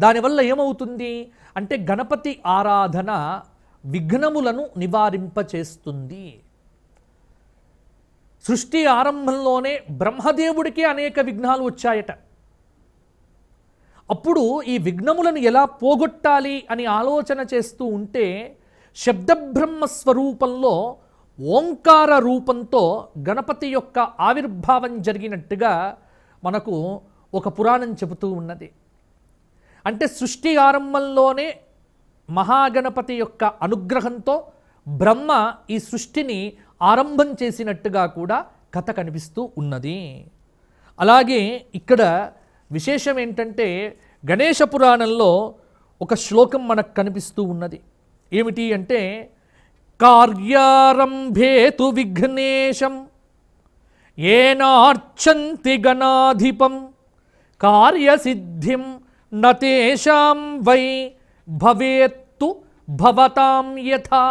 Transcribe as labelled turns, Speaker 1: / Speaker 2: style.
Speaker 1: దానివల్ల ఏమవుతుంది అంటే గణపతి ఆరాధన విఘ్నములను నివారింపచేస్తుంది. సృష్టి ఆరంభంలోనే బ్రహ్మదేవుడికి అనేక విఘ్నాలు వచ్చాయట. అప్పుడు ఈ విఘ్నములను ఎలా పోగొట్టాలి అని ఆలోచన చేస్తూ ఉంటే శబ్దబ్రహ్మ స్వరూపంలో ఓంకార రూపంతో గణపతి యొక్క ఆవిర్భావం జరిగినట్టుగా మనకు ఒక పురాణం చెబుతూ ఉన్నది. అంటే సృష్టి ఆరంభంలోనే మహాగణపతి యొక్క అనుగ్రహంతో బ్రహ్మ ఈ సృష్టిని ఆరంభం చేసినట్టుగా కూడా కథ కనిపిస్తూ ఉన్నది. అలాగే ఇక్కడ విశేషం ఏంటంటే గణేశ పురాణంలో ఒక శ్లోకం మనకు కనిపిస్తూ ఉన్నది. ఏమిటి అంటే కార్యారంభేతు విఘ్నేశం ఏనార్చంతి గణాధిపం కార్యసిద్ధిం నతేషాం వై భవేత్తు భవతాం యథా.